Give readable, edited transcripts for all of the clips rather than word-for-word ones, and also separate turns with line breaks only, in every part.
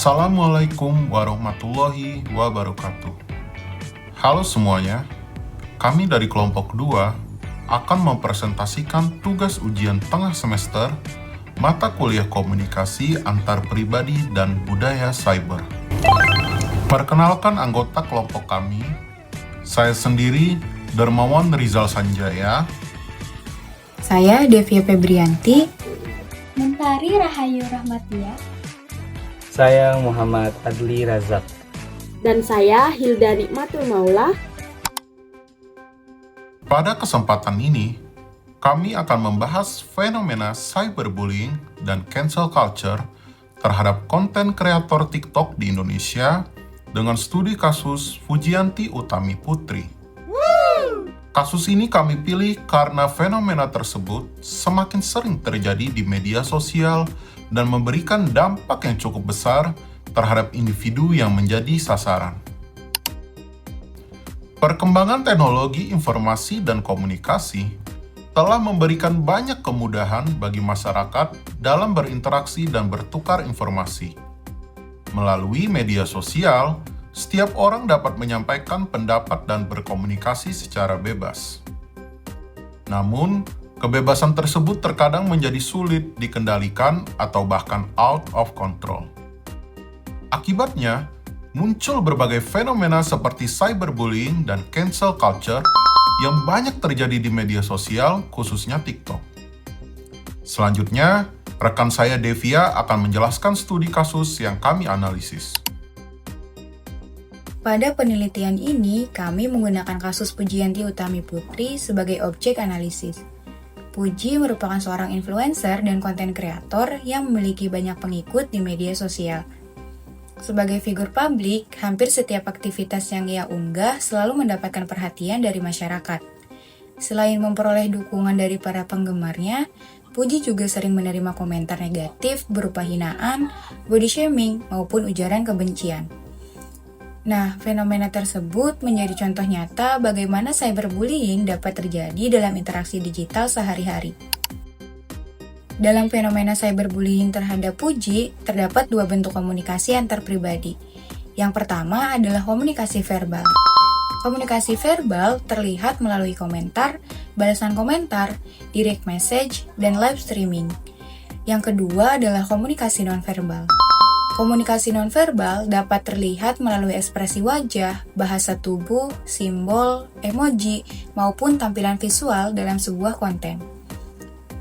Assalamualaikum warahmatullahi wabarakatuh. Halo semuanya, kami dari kelompok 2 akan mempresentasikan tugas ujian tengah semester mata kuliah komunikasi antar pribadi dan budaya cyber. Perkenalkan anggota kelompok kami, saya sendiri Dermawan Rizal Sanjaya.
Saya Devia Febrianti.
Mentari Rahayu Rahmatia.
Saya Muhammad Adli Razak.
Dan saya Hilda Nikmatul Maula.
Pada kesempatan ini, kami akan membahas fenomena cyberbullying dan cancel culture terhadap konten kreator TikTok di Indonesia dengan studi kasus Fujianti Utami Putri. Kasus ini kami pilih karena fenomena tersebut semakin sering terjadi di media sosial dan memberikan dampak yang cukup besar terhadap individu yang menjadi sasaran. Perkembangan teknologi informasi dan komunikasi telah memberikan banyak kemudahan bagi masyarakat dalam berinteraksi dan bertukar informasi. Melalui media sosial, setiap orang dapat menyampaikan pendapat dan berkomunikasi secara bebas. Namun, kebebasan tersebut terkadang menjadi sulit dikendalikan atau bahkan out of control. Akibatnya, muncul berbagai fenomena seperti cyberbullying dan cancel culture yang banyak terjadi di media sosial, khususnya TikTok. Selanjutnya, rekan saya Devia akan menjelaskan studi kasus yang kami analisis.
Pada penelitian ini, kami menggunakan kasus Fujianti Utami Putri sebagai objek analisis. Puji merupakan seorang influencer dan konten kreator yang memiliki banyak pengikut di media sosial. Sebagai figur publik, hampir setiap aktivitas yang ia unggah selalu mendapatkan perhatian dari masyarakat. Selain memperoleh dukungan dari para penggemarnya, Puji juga sering menerima komentar negatif berupa hinaan, body shaming, maupun ujaran kebencian. Nah, fenomena tersebut menjadi contoh nyata bagaimana cyberbullying dapat terjadi dalam interaksi digital sehari-hari. Dalam fenomena cyberbullying terhadap Puji, terdapat dua bentuk komunikasi antar pribadi. Yang pertama adalah komunikasi verbal. Komunikasi verbal terlihat melalui komentar, balasan komentar, direct message, dan live streaming. Yang kedua adalah komunikasi nonverbal. Komunikasi nonverbal dapat terlihat melalui ekspresi wajah, bahasa tubuh, simbol, emoji, maupun tampilan visual dalam sebuah konten.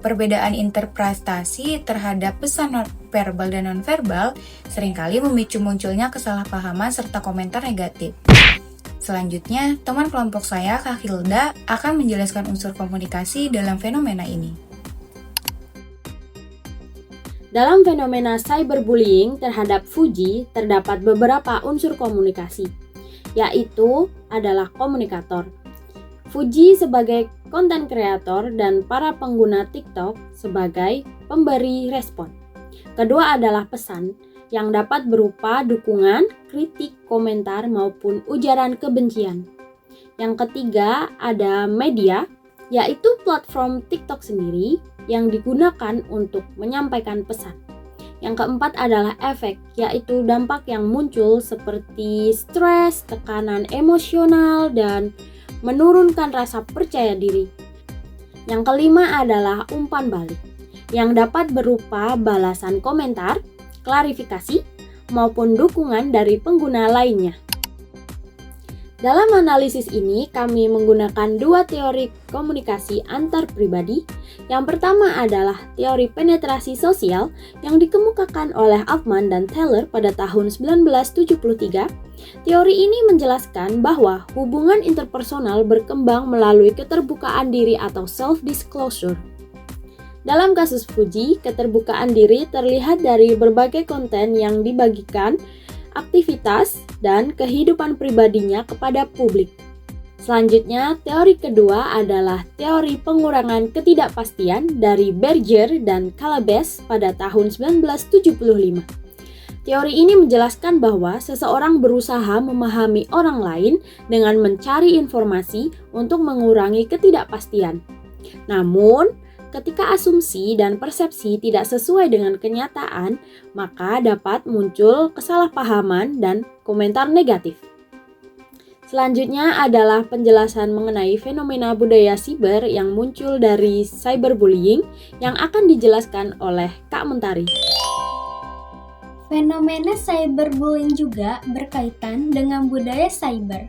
Perbedaan interpretasi terhadap pesan verbal dan nonverbal seringkali memicu munculnya kesalahpahaman serta komentar negatif. Selanjutnya, teman kelompok saya, Kak Hilda, akan menjelaskan unsur komunikasi dalam fenomena ini.
Dalam fenomena cyberbullying terhadap Fuji, terdapat beberapa unsur komunikasi, yaitu adalah komunikator. Fuji sebagai konten kreator dan para pengguna TikTok sebagai pemberi respon. Kedua adalah pesan, yang dapat berupa dukungan, kritik, komentar, maupun ujaran kebencian. Yang ketiga ada media, yaitu platform TikTok sendiri yang digunakan untuk menyampaikan pesan. Yang keempat adalah efek, yaitu dampak yang muncul seperti stres, tekanan emosional, dan menurunkan rasa percaya diri. Yang kelima adalah umpan balik, yang dapat berupa balasan komentar, klarifikasi, maupun dukungan dari pengguna lainnya. Dalam analisis ini, kami menggunakan dua teori komunikasi antar pribadi. Yang pertama adalah teori penetrasi sosial yang dikemukakan oleh Altman dan Taylor pada tahun 1973. Teori ini menjelaskan bahwa hubungan interpersonal berkembang melalui keterbukaan diri atau self-disclosure. Dalam kasus Fuji, keterbukaan diri terlihat dari berbagai konten yang dibagikan, aktivitas, dan kehidupan pribadinya kepada publik. Selanjutnya, teori kedua adalah teori pengurangan ketidakpastian dari Berger dan Calabes pada tahun 1975. Teori ini menjelaskan bahwa seseorang berusaha memahami orang lain dengan mencari informasi untuk mengurangi ketidakpastian. Namun, Ketika asumsi dan persepsi tidak sesuai dengan kenyataan, maka dapat muncul kesalahpahaman dan komentar negatif. Selanjutnya adalah penjelasan mengenai fenomena budaya siber yang muncul dari cyberbullying yang akan dijelaskan oleh Kak Mentari.
Fenomena cyberbullying juga berkaitan dengan budaya cyber.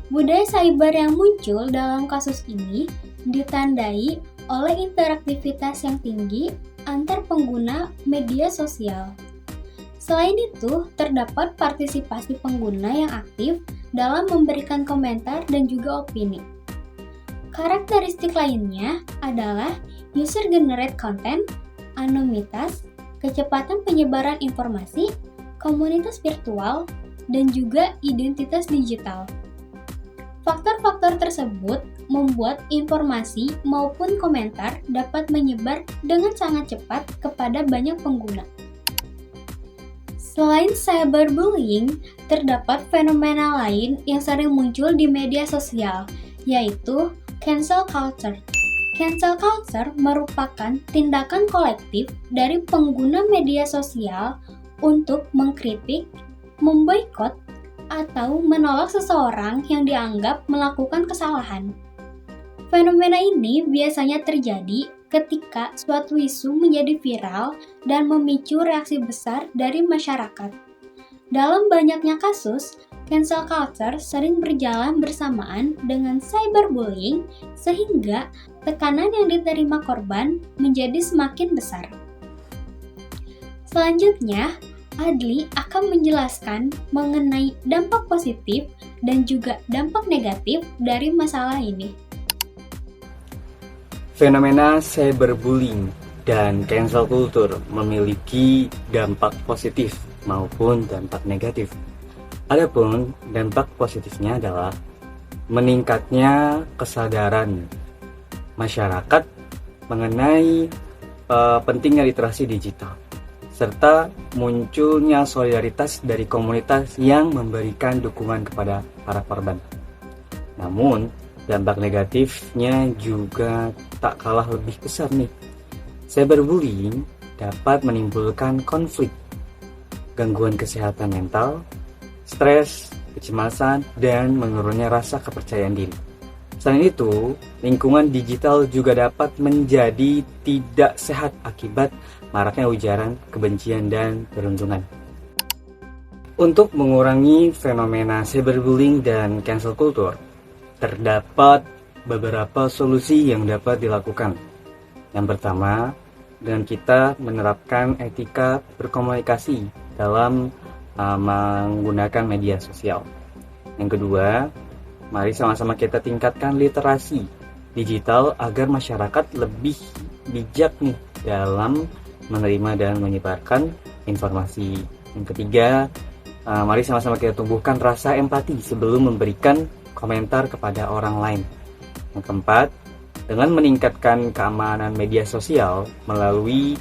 Budaya cyber yang muncul dalam kasus ini ditandai oleh interaktivitas yang tinggi antar pengguna media sosial. Selain itu, terdapat partisipasi pengguna yang aktif dalam memberikan komentar dan juga opini. Karakteristik lainnya adalah user-generated content, anonimitas, kecepatan penyebaran informasi, komunitas virtual, dan juga identitas digital. Faktor-faktor tersebut membuat informasi maupun komentar dapat menyebar dengan sangat cepat kepada banyak pengguna. Selain cyberbullying, terdapat fenomena lain yang sering muncul di media sosial, yaitu cancel culture. Cancel culture merupakan tindakan kolektif dari pengguna media sosial untuk mengkritik, memboikot, atau menolak seseorang yang dianggap melakukan kesalahan. Fenomena ini biasanya terjadi ketika suatu isu menjadi viral dan memicu reaksi besar dari masyarakat. Dalam banyaknya kasus, cancel culture sering berjalan bersamaan dengan cyberbullying sehingga tekanan yang diterima korban menjadi semakin besar. Selanjutnya, Adli akan menjelaskan mengenai dampak positif dan juga dampak negatif dari masalah ini.
Fenomena cyberbullying dan cancel culture memiliki dampak positif maupun dampak negatif. Adapun dampak positifnya adalah meningkatnya kesadaran masyarakat mengenai pentingnya literasi digital, serta munculnya solidaritas dari komunitas yang memberikan dukungan kepada para korban. Namun, dampak negatifnya juga tak kalah lebih besar nih. Cyberbullying dapat menimbulkan konflik, gangguan kesehatan mental, stres, kecemasan, dan menurunnya rasa kepercayaan diri. Selain itu, lingkungan digital juga dapat menjadi tidak sehat akibat maraknya ujaran kebencian dan perundungan. Untuk mengurangi fenomena cyberbullying dan cancel culture, terdapat beberapa solusi yang dapat dilakukan. Yang pertama, dengan kita menerapkan etika berkomunikasi dalam menggunakan media sosial. Yang kedua, mari sama-sama kita tingkatkan literasi digital agar masyarakat lebih bijak nih dalam menerima dan menyebarkan informasi. Yang ketiga, mari sama-sama kita tumbuhkan rasa empati sebelum memberikan komentar kepada orang lain. Yang keempat, dengan meningkatkan keamanan media sosial melalui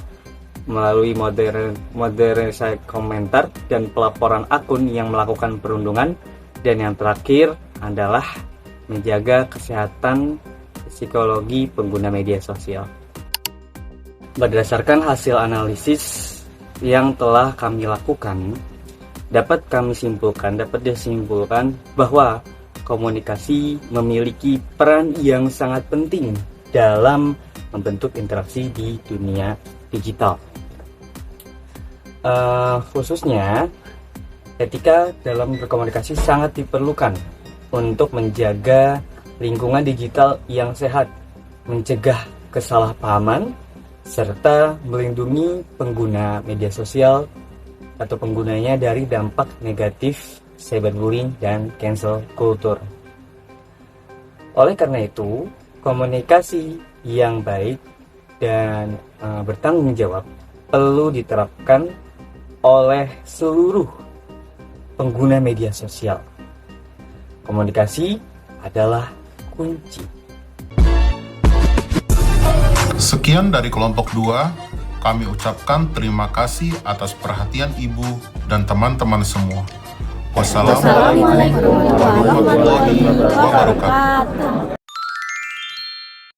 modernisasi komentar dan pelaporan akun yang melakukan perundungan. Dan yang terakhir adalah menjaga kesehatan psikologi pengguna media sosial. Berdasarkan hasil analisis yang telah kami lakukan, dapat disimpulkan bahwa komunikasi memiliki peran yang sangat penting dalam membentuk interaksi di dunia digital. Khususnya, etika dalam berkomunikasi sangat diperlukan untuk menjaga lingkungan digital yang sehat, mencegah kesalahpahaman, serta melindungi pengguna media sosial atau penggunanya dari dampak negatif cyberbullying dan cancel culture. Oleh karena itu, komunikasi yang baik dan bertanggung jawab perlu diterapkan oleh seluruh pengguna media sosial. Komunikasi adalah kunci.
Sekian dari kelompok 2, kami ucapkan terima kasih atas perhatian Ibu dan teman-teman semua. Wassalamualaikum warahmatullahi wabarakatuh.